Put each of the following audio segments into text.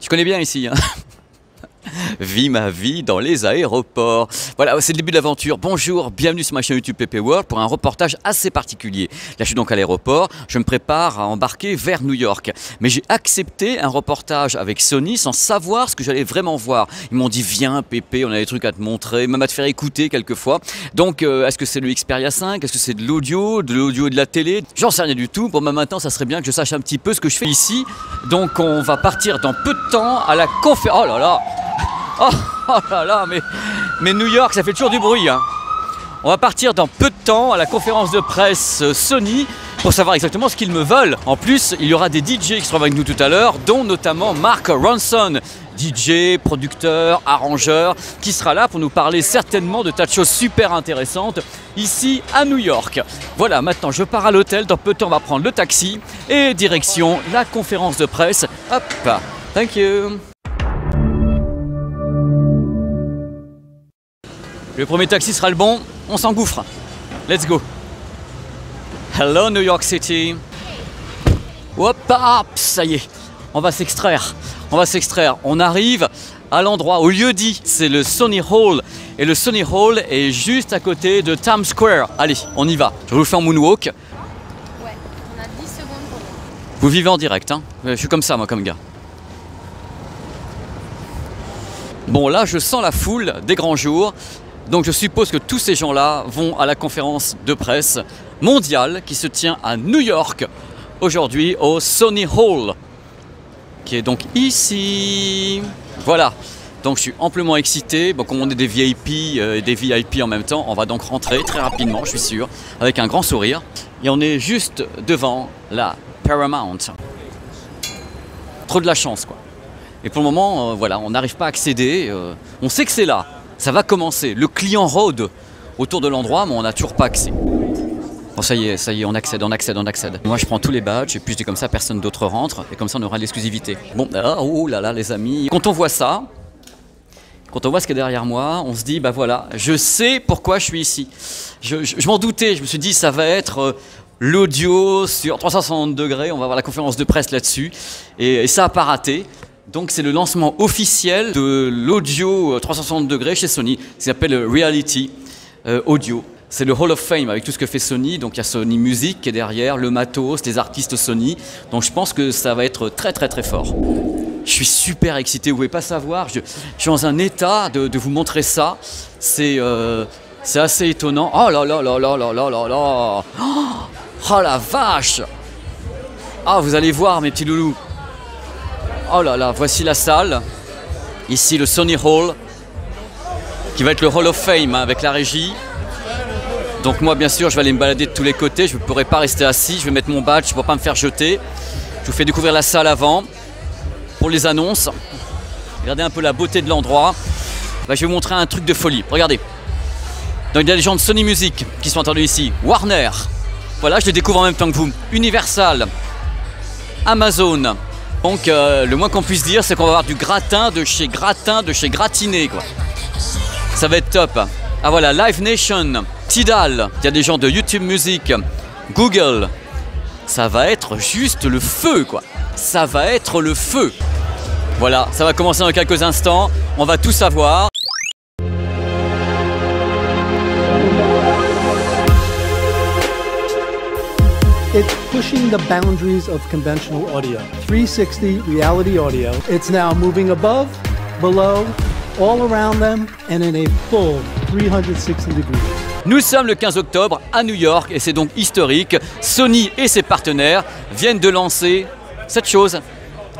Je connais bien ici. Hein. Vis ma vie dans les aéroports. Voilà, c'est le début de l'aventure. Bonjour, bienvenue sur ma chaîne YouTube PP World pour un reportage assez particulier. Là, je suis donc à l'aéroport. Je me prépare à embarquer vers New York. Mais j'ai accepté un reportage avec Sony sans savoir ce que j'allais vraiment voir. Ils m'ont dit, viens PP, on a des trucs à te montrer, même à te faire écouter quelquefois. Donc, est-ce que c'est le Xperia 5? Est-ce que c'est de l'audio et de la télé? J'en sais rien du tout. Bon, maintenant, ça serait bien que je sache un petit peu ce que je fais ici. Donc, on va partir dans peu de temps à la conférence. Oh là là! Oh là là, mais New York, ça fait toujours du bruit. Hein. On va partir dans peu de temps à la conférence de presse Sony pour savoir exactement ce qu'ils me veulent. En plus, il y aura des DJ qui seront avec nous tout à l'heure, dont notamment Mark Ronson, DJ, producteur, arrangeur, qui sera là pour nous parler certainement de tas de choses super intéressantes ici à New York. Voilà, maintenant je pars à l'hôtel, dans peu de temps on va prendre le taxi et direction la conférence de presse. Hop, thank you. Le premier taxi sera le bon, on s'engouffre. Let's go. Hello New York City. Hop, hop, ça y est, on va s'extraire. On arrive à l'endroit, au lieu dit, c'est le Sony Hall. Et le Sony Hall est juste à côté de Times Square. Allez, on y va. Je vous fais en moonwalk. Ouais, on a 10 secondes pour nous. Vous vivez en direct, hein? Je suis comme ça, moi, comme gars. Bon, là, je sens la foule des grands jours. Donc je suppose que tous ces gens-là vont à la conférence de presse mondiale qui se tient à New York aujourd'hui au Sony Hall, qui est donc ici. Voilà, donc je suis amplement excité. Bon, comme on est des VIP et des VIP en même temps, on va donc rentrer très rapidement, je suis sûr, avec un grand sourire. Et on est juste devant la Paramount. Trop de la chance, quoi. Et pour le moment, voilà, on n'arrive pas à accéder. On sait que c'est là. Ça va commencer. Le client rôde autour de l'endroit, mais on n'a toujours pas accès. Bon, ça y est, on accède. Moi, je prends tous les badges, et puis je dis comme ça, personne d'autre rentre, et comme ça, on aura l'exclusivité. Bon, oh là là, les amis. Quand on voit ça, quand on voit ce qu'il y a derrière moi, on se dit, bah voilà, je sais pourquoi je suis ici. Je m'en doutais, je me suis dit, ça va être l'audio sur 360 degrés, on va avoir la conférence de presse là-dessus, et ça n'a pas raté. Donc c'est le lancement officiel de l'audio 360 degrés chez Sony, qui s'appelle Reality Audio. C'est le Hall of Fame avec tout ce que fait Sony, donc il y a Sony Music qui est derrière, le matos, les artistes Sony. Donc je pense que ça va être très très très fort. Je suis super excité, vous ne pouvez pas savoir, je suis dans un état de vous montrer ça. C'est assez étonnant. Oh là là là là là là là là. Oh la vache. Ah, vous allez voir mes petits loulous. Oh là là, voici la salle, ici le Sony Hall, qui va être le Hall of Fame hein, avec la régie. Donc moi bien sûr je vais aller me balader de tous les côtés, je ne pourrai pas rester assis, je vais mettre mon badge pour ne pas me faire jeter. Je vous fais découvrir la salle avant, pour les annonces. Regardez un peu la beauté de l'endroit. Je vais vous montrer un truc de folie, regardez. Donc il y a des gens de Sony Music qui sont attendus ici, Warner, voilà je les découvre en même temps que vous, Universal, Amazon. Donc le moins qu'on puisse dire, c'est qu'on va avoir du gratin de chez Gratiné, quoi. Ça va être top. Ah voilà, Live Nation, Tidal, il y a des gens de YouTube Music, Google. Ça va être juste le feu, quoi. Ça va être le feu. Voilà, ça va commencer dans quelques instants. On va tout savoir. It's pushing the boundaries of conventional audio. 360 reality audio. It's now moving above, below, all around them, and in a full 360 degrees. Nous sommes le 15 octobre à New York et c'est donc historique. Sony et ses partenaires viennent de lancer cette chose.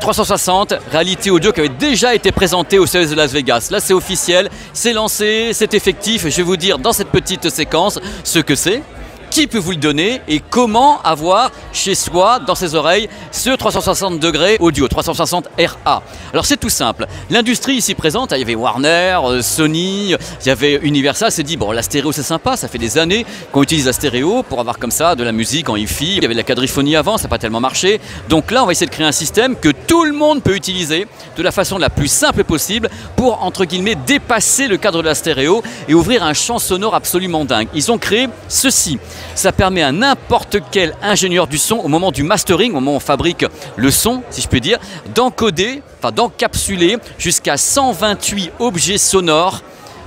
360, réalité audio qui avait déjà été présentée au CES de Las Vegas. Là c'est officiel, c'est lancé, c'est effectif. Je vais vous dire dans cette petite séquence ce que c'est. Qui peut vous le donner et comment avoir chez soi, dans ses oreilles, ce 360 degrés audio, 360 RA. Alors c'est tout simple, l'industrie ici présente, il y avait Warner, Sony, il y avait Universal, s'est dit bon la stéréo c'est sympa, ça fait des années qu'on utilise la stéréo pour avoir comme ça de la musique en hi-fi, il y avait de la quadriphonie avant, ça n'a pas tellement marché, donc là on va essayer de créer un système que tout tout le monde peut utiliser de la façon la plus simple possible pour, entre guillemets, dépasser le cadre de la stéréo et ouvrir un champ sonore absolument dingue. Ils ont créé ceci. Ça permet à n'importe quel ingénieur du son, au moment du mastering, au moment où on fabrique le son, si je puis dire, d'encoder, enfin d'encapsuler jusqu'à 128 objets sonores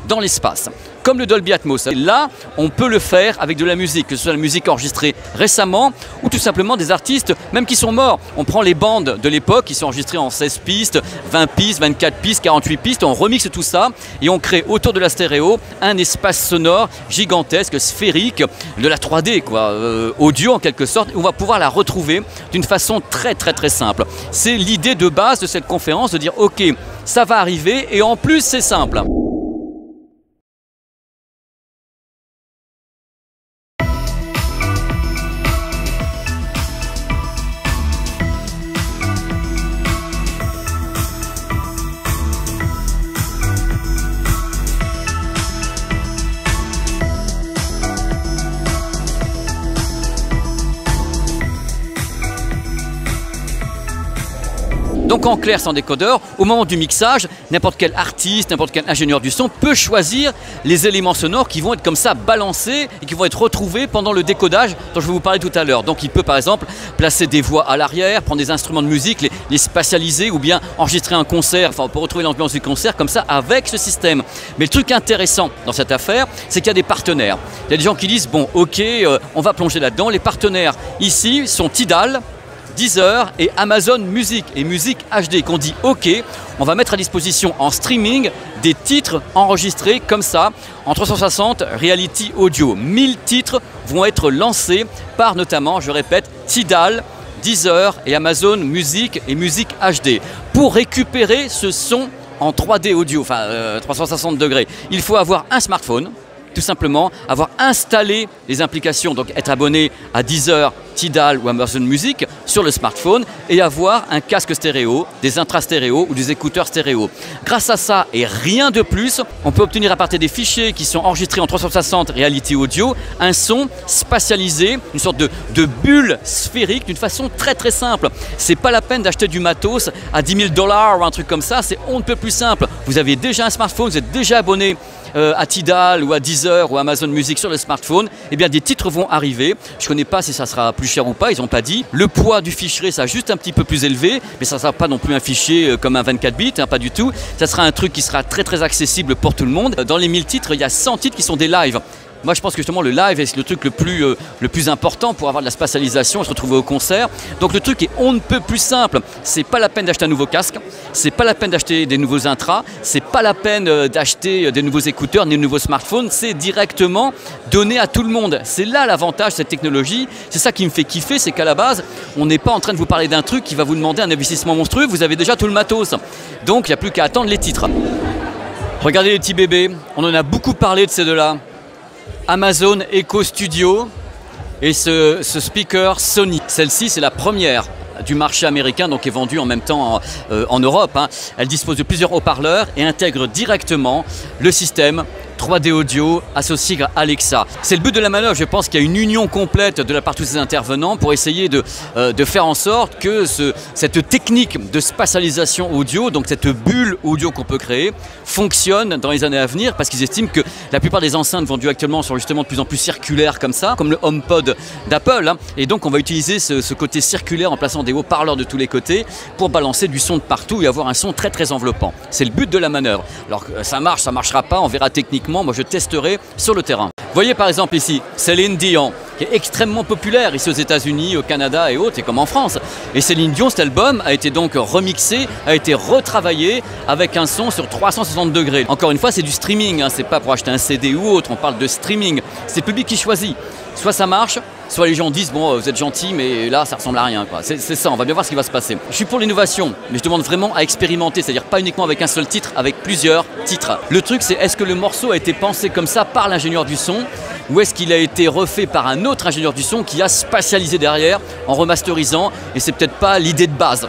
dans l'espace. Comme le Dolby Atmos. Là, on peut le faire avec de la musique, que ce soit la musique enregistrée récemment ou tout simplement des artistes, même qui sont morts. On prend les bandes de l'époque qui sont enregistrées en 16 pistes, 20 pistes, 24 pistes, 48 pistes, on remixe tout ça et on crée autour de la stéréo un espace sonore gigantesque, sphérique, de la 3D, quoi, audio en quelque sorte. On va pouvoir la retrouver d'une façon très simple. C'est l'idée de base de cette conférence, de dire ok, ça va arriver et en plus c'est simple. Donc en clair, sans décodeur, au moment du mixage, n'importe quel artiste, n'importe quel ingénieur du son peut choisir les éléments sonores qui vont être comme ça balancés et qui vont être retrouvés pendant le décodage dont je vais vous parler tout à l'heure. Donc il peut par exemple placer des voix à l'arrière, prendre des instruments de musique, les spatialiser ou bien enregistrer un concert, enfin on peut retrouver l'ambiance du concert comme ça avec ce système. Mais le truc intéressant dans cette affaire, c'est qu'il y a des partenaires. Il y a des gens qui disent bon ok, on va plonger là-dedans. Les partenaires ici sont Tidal, Deezer et Amazon Music et Music HD qu'on dit ok, on va mettre à disposition en streaming des titres enregistrés comme ça en 360 Reality Audio. 1000 titres vont être lancés par notamment, je répète, Tidal, Deezer et Amazon Music et Music HD. Pour récupérer ce son en 3D audio, enfin 360 degrés, il faut avoir un smartphone, tout simplement avoir installé les applications, donc être abonné à Deezer, Tidal ou Amazon Music sur le smartphone et avoir un casque stéréo, des intra-stéréo ou des écouteurs stéréo. Grâce à ça et rien de plus, on peut obtenir à partir des fichiers qui sont enregistrés en 360 Reality Audio un son spatialisé, une sorte de bulle sphérique d'une façon très simple. C'est pas la peine d'acheter du matos à 10 000 $ ou un truc comme ça, c'est on ne peut plus simple. Vous avez déjà un smartphone, vous êtes déjà abonné à Tidal ou à Deezer ou à Amazon Music sur le smartphone, eh bien des titres vont arriver. Je ne connais pas si ça sera plus cher ou pas, ils n'ont pas dit. Le poids du fichier sera juste un petit peu plus élevé, mais ça ne sera pas non plus un fichier comme un 24 bits, hein, pas du tout. Ça sera un truc qui sera très accessible pour tout le monde. Dans les 1000 titres, il y a 100 titres qui sont des lives. Moi je pense que justement le live est le truc le plus important pour avoir de la spatialisation et se retrouver au concert. Donc le truc est on ne peut plus simple. C'est pas la peine d'acheter un nouveau casque, c'est pas la peine d'acheter des nouveaux intras, c'est pas la peine d'acheter des nouveaux écouteurs ni de nouveaux smartphones, c'est directement donné à tout le monde. C'est là l'avantage de cette technologie, c'est ça qui me fait kiffer, c'est qu'à la base on n'est pas en train de vous parler d'un truc qui va vous demander un investissement monstrueux, vous avez déjà tout le matos. Donc il n'y a plus qu'à attendre les titres. Regardez les petits bébés, on en a beaucoup parlé de ces deux-là. Amazon Echo Studio et ce speaker Sony. Celle-ci, c'est la première du marché américain, donc est vendue en même temps en Europe. Hein. Elle dispose de plusieurs haut-parleurs et intègre directement le système 3D audio associé à Alexa. C'est le but de la manœuvre, je pense qu'il y a une union complète de la part de tous ces intervenants pour essayer de faire en sorte que cette technique de spatialisation audio, donc cette bulle audio qu'on peut créer, fonctionne dans les années à venir parce qu'ils estiment que la plupart des enceintes vendues actuellement sont justement de plus en plus circulaires comme ça, comme le HomePod d'Apple. Hein, et donc on va utiliser ce côté circulaire en plaçant des haut-parleurs de tous les côtés pour balancer du son de partout et avoir un son très enveloppant. C'est le but de la manœuvre. Alors ça marche, ça marchera pas, on verra techniquement. Moi je testerai sur le terrain. Vous voyez par exemple ici Céline Dion qui est extrêmement populaire ici aux États-Unis, au Canada et autres, et comme en France. Et Céline Dion, cet album a été donc remixé, a été retravaillé avec un son sur 360 degrés. Encore une fois, c'est du streaming, hein, c'est pas pour acheter un CD ou autre, on parle de streaming. C'est le public qui choisit. Soit ça marche, soit les gens disent bon vous êtes gentil mais là ça ressemble à rien quoi. C'est ça, on va bien voir ce qui va se passer. Je suis pour l'innovation, mais je demande vraiment à expérimenter, c'est-à-dire pas uniquement avec un seul titre, avec plusieurs titres. Le truc c'est est-ce que le morceau a été pensé comme ça par l'ingénieur du son ou est-ce qu'il a été refait par un autre ingénieur du son qui a spatialisé derrière en remasterisant, et c'est peut-être pas l'idée de base.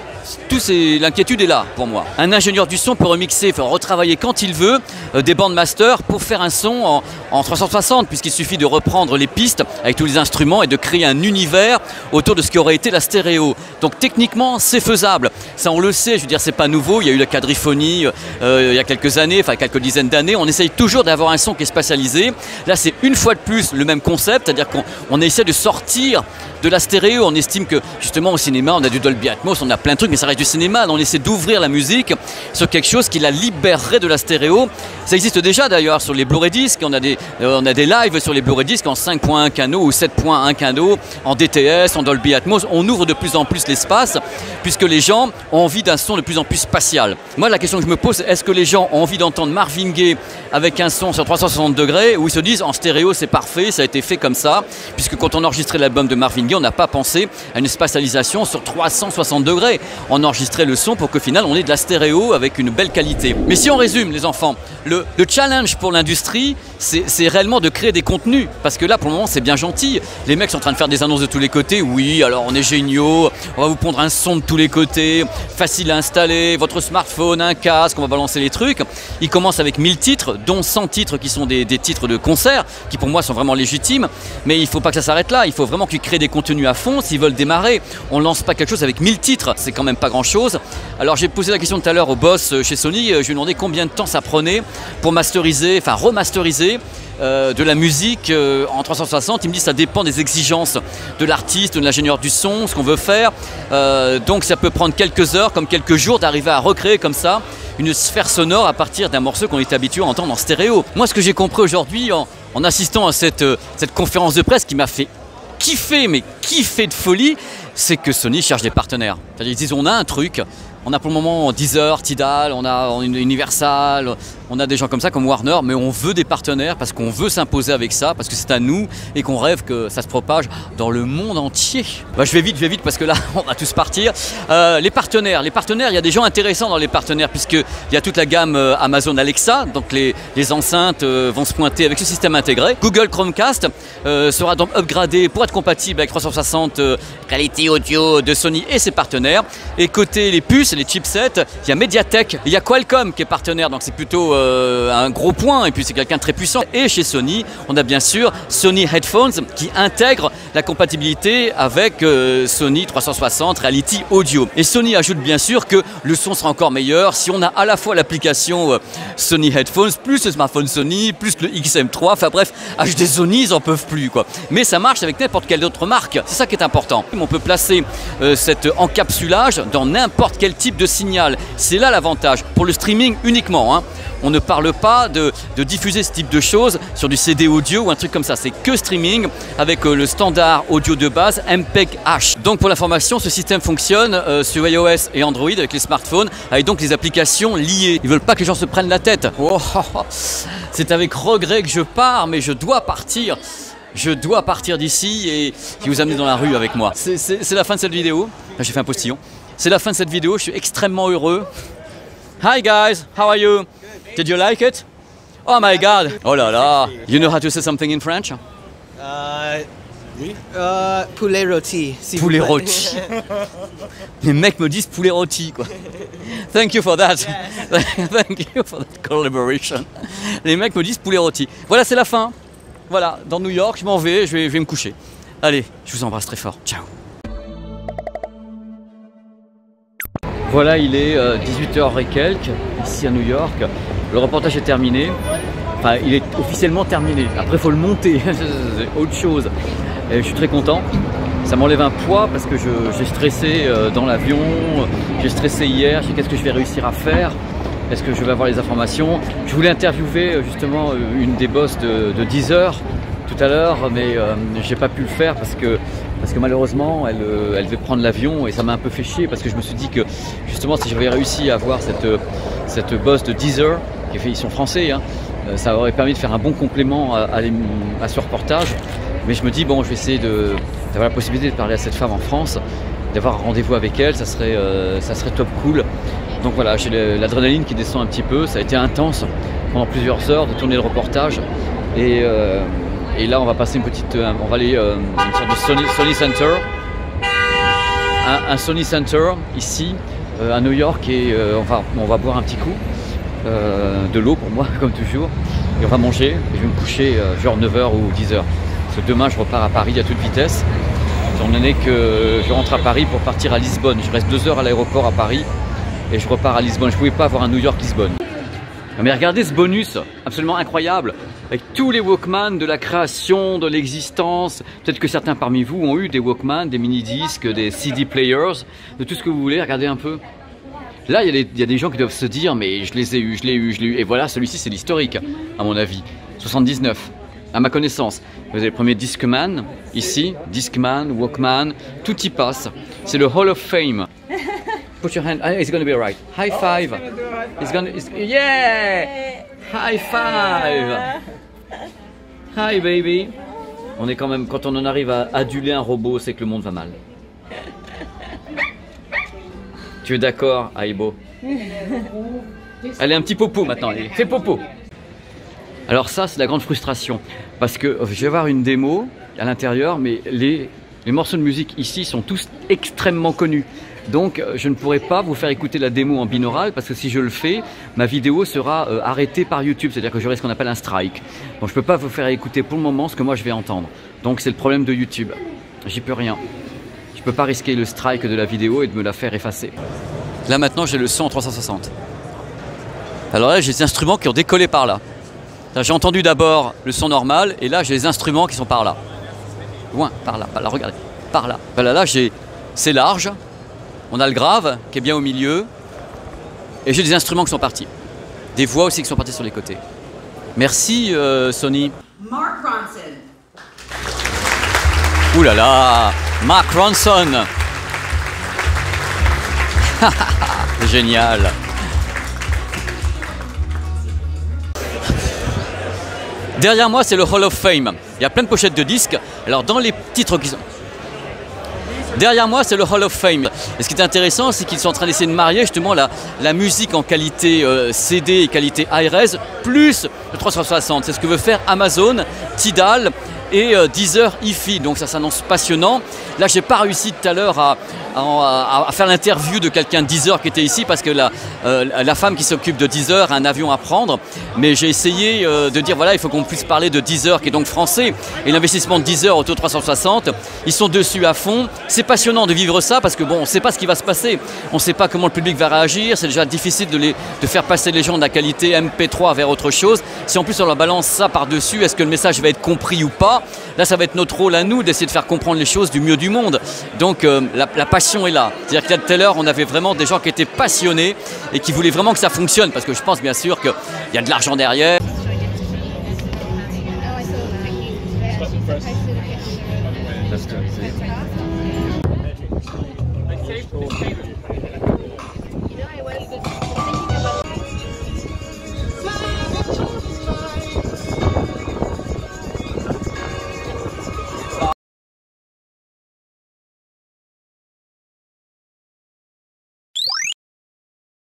L'inquiétude est là pour moi. Un ingénieur du son peut remixer, faire retravailler quand il veut des bandmasters pour faire un son en 360, puisqu'il suffit de reprendre les pistes avec tous les instruments et de créer un univers autour de ce qui aurait été la stéréo. Donc techniquement c'est faisable, ça on le sait, je veux dire c'est pas nouveau, il y a eu la quadriphonie il y a quelques années, enfin quelques dizaines d'années, on essaye toujours d'avoir un son qui est spatialisé. Là c'est une fois de plus le même concept, c'est-à-dire qu'on essaie de sortir de la stéréo. On estime que justement au cinéma on a du Dolby Atmos, on a plein de trucs, mais ça reste du cinéma. On essaie d'ouvrir la musique sur quelque chose qui la libérerait de la stéréo. Ça existe déjà d'ailleurs sur les Blu-ray disques, on a des lives sur les Blu-ray disques en 5.1 canaux ou 7.1 canaux, en DTS, en Dolby Atmos. On ouvre de plus en plus l'espace puisque les gens ont envie d'un son de plus en plus spatial. Moi la question que je me pose, est-ce que les gens ont envie d'entendre Marvin Gaye avec un son sur 360 degrés, ou ils se disent en stéréo c'est parfait, ça a été fait comme ça, puisque quand on enregistrait l'album de Marvin Gaye, on n'a pas pensé à une spatialisation sur 360 degrés. On enregistrait le son pour qu'au final on ait de la stéréo avec une belle qualité. Mais si on résume les enfants, le challenge pour l'industrie, c'est réellement de créer des contenus, parce que là pour le moment c'est bien gentil, les mecs sont en train de faire des annonces de tous les côtés, oui alors on est géniaux, on va vous pondre un son de tous les côtés, facile à installer, votre smartphone, un casque, on va balancer les trucs. Ils commencent avec 1000 titres, dont 100 titres qui sont des titres de concert, qui pour moi sont vraiment légitimes, mais il ne faut pas que ça s'arrête là, il faut vraiment qu'ils créent des contenus à fond s'ils veulent démarrer. On ne lance pas quelque chose avec 1000 titres, c'est quand même pas grand chose. Alors j'ai posé la question tout à l'heure au boss chez Sony, je lui ai demandé combien de temps ça prenait pour masteriser, enfin remasteriser de la musique en 360. Il me dit ça dépend des exigences de l'artiste, de l'ingénieur du son, ce qu'on veut faire. Donc ça peut prendre quelques heures comme quelques jours d'arriver à recréer comme ça une sphère sonore à partir d'un morceau qu'on est habitué à entendre en stéréo. Moi ce que j'ai compris aujourd'hui en assistant à cette conférence de presse qui m'a fait kiffer, mais kiffer de folie, c'est que Sony cherche des partenaires. C'est-à-dire, ils disent on a un truc, on a pour le moment Deezer, Tidal, on a Universal, on a des gens comme ça comme Warner, mais on veut des partenaires parce qu'on veut s'imposer avec ça, parce que c'est à nous et qu'on rêve que ça se propage dans le monde entier. Bah, je vais vite parce que là on va tous partir. Les partenaires, il y a des gens intéressants dans les partenaires puisqu'il y a toute la gamme Amazon Alexa, donc les enceintes vont se pointer avec ce système intégré. Google Chromecast sera donc upgradé pour être compatible avec 360 qualité audio de Sony et ses partenaires. Et côté les puces, les chipsets, il y a Mediatek, il y a Qualcomm qui est partenaire, donc c'est plutôt un gros point, et puis c'est quelqu'un de très puissant. Et chez Sony, on a bien sûr Sony Headphones qui intègre la compatibilité avec Sony 360 Reality Audio. Et Sony ajoute bien sûr que le son sera encore meilleur si on a à la fois l'application Sony Headphones, plus le smartphone Sony, plus le XM3, enfin bref, acheter Sony, ils en peuvent plus quoi. Mais ça marche avec n'importe quelle autre marque, c'est ça qui est important. On peut placer cet encapsulage dans n'importe quel type de signal, c'est là l'avantage, pour le streaming uniquement, hein. On ne parle pas de diffuser ce type de choses sur du CD audio ou un truc comme ça. C'est que streaming avec le standard audio de base MPEG-H. Donc pour l'information, ce système fonctionne sur iOS et Android avec les smartphones, avec donc les applications liées. Ils ne veulent pas que les gens se prennent la tête. Oh, c'est avec regret que je pars, mais je dois partir. Je dois partir d'ici et vous amener dans la rue avec moi. C'est la fin de cette vidéo. J'ai fait un postillon. C'est la fin de cette vidéo. Je suis extrêmement heureux. Hi guys, how are you? Did you like it? Oh my god! Oh là là! You know how to say something in French? Oui. Poulet rôti. Poulet rôti. Les mecs me disent poulet rôti quoi. Thank you for that. Yes. Thank you for that collaboration. Les mecs me disent poulet rôti. Voilà, c'est la fin. Voilà, dans New York, je m'en vais, je vais me coucher. Allez, je vous embrasse très fort. Ciao. Voilà, il est 18h et quelques, ici à New York. Le reportage est terminé. Enfin, il est officiellement terminé. Après, il faut le monter. C'est autre chose. Et je suis très content. Ça m'enlève un poids parce que j'ai stressé dans l'avion. J'ai stressé hier. Je sais qu'est-ce que je vais réussir à faire. Est-ce que je vais avoir les informations? Je voulais interviewer justement une des boss de Deezer tout à l'heure, mais j'ai pas pu le faire parce que malheureusement elle devait prendre l'avion et ça m'a un peu fait chier parce que je me suis dit que justement si j'avais réussi à avoir cette boss de Deezer, ils sont français, hein, ça aurait permis de faire un bon complément à ce reportage. Mais je me dis bon, je vais essayer d'avoir la possibilité de parler à cette femme en France, d'avoir un rendez-vous avec elle, ça serait top cool. Donc voilà, j'ai l'adrénaline qui descend un petit peu, ça a été intense pendant plusieurs heures de tourner le reportage et Et là, on va passer une petite, on va aller une sorte de Sony Center, un Sony Center ici à New York, et on va boire un petit coup de l'eau pour moi comme toujours, et on va manger. Et je vais me coucher genre 9h ou 10h. Parce que demain, je repars à Paris à toute vitesse. Étant donné que je rentre à Paris pour partir à Lisbonne. Je reste 2 heures à l'aéroport à Paris et je repars à Lisbonne. Je ne pouvais pas avoir un New York-Lisbonne. Mais regardez ce bonus absolument incroyable, avec tous les Walkman de la création, de l'existence. Peut-être que certains parmi vous ont eu des Walkman, des mini-disques, des CD players, de tout ce que vous voulez. Regardez un peu. Là, il y a des gens qui doivent se dire, mais je les ai eus, je l'ai eu, je l'ai eu. Et voilà, celui-ci, c'est l'historique, à mon avis. 79, à ma connaissance. Vous avez le premier Discman, ici, Discman, Walkman, tout y passe. C'est le Hall of Fame. Put your hand, it's gonna be right. High five. Yeah! High five! Hi baby. On est quand même, quand on en arrive à aduler un robot, c'est que le monde va mal. Tu es d'accord, Aibo? Allez, un petit popo maintenant, allez, fais popo. Alors ça, c'est la grande frustration, parce que je vais avoir une démo à l'intérieur, mais les morceaux de musique ici sont tous extrêmement connus. Donc je ne pourrai pas vous faire écouter la démo en binaural, parce que si je le fais, ma vidéo sera arrêtée par YouTube, c'est-à-dire que j'aurai ce qu'on appelle un strike. Donc je ne peux pas vous faire écouter pour le moment ce que moi je vais entendre. Donc c'est le problème de YouTube, j'y peux rien. Je ne peux pas risquer le strike de la vidéo et de me la faire effacer. Là maintenant j'ai le son en 360. Alors là j'ai des instruments qui ont décollé par là. J'ai entendu d'abord le son normal et là j'ai les instruments qui sont par là. Loin, par là, regardez, par là. Voilà, là c'est large, on a le grave qui est bien au milieu et j'ai des instruments qui sont partis. Des voix aussi qui sont parties sur les côtés. Merci Sony. Mark Ronson. Ouh là là, Mark Ronson. Génial. Derrière moi, c'est le Hall of Fame. Il y a plein de pochettes de disques. Alors, dans les titres qui sont... Derrière moi, c'est le Hall of Fame. Et ce qui est intéressant, c'est qu'ils sont en train d'essayer de marier justement la musique en qualité CD et qualité high-res, plus le 360. C'est ce que veut faire Amazon, Tidal et Deezer hi-fi. Donc ça s'annonce passionnant. Là, j'ai pas réussi tout à l'heure à faire l'interview de quelqu'un de Deezer qui était ici, parce que la femme qui s'occupe de Deezer a un avion à prendre. Mais j'ai essayé de dire, voilà, il faut qu'on puisse parler de Deezer, qui est donc français, et l'investissement de Deezer Auto 360. Ils sont dessus à fond. C'est passionnant de vivre ça, parce que bon, on ne sait pas ce qui va se passer. On ne sait pas comment le public va réagir. C'est déjà difficile de faire passer les gens de la qualité MP3 vers autre chose. Si en plus on leur balance ça par-dessus, est-ce que le message va être compris ou pas? Là, ça va être notre rôle à nous d'essayer de faire comprendre les choses du mieux du monde. Donc la passion est là. C'est-à-dire que tout à l'heure, on avait vraiment des gens qui étaient passionnés et qui voulaient vraiment que ça fonctionne, parce que je pense bien sûr qu'il y a de l'argent derrière.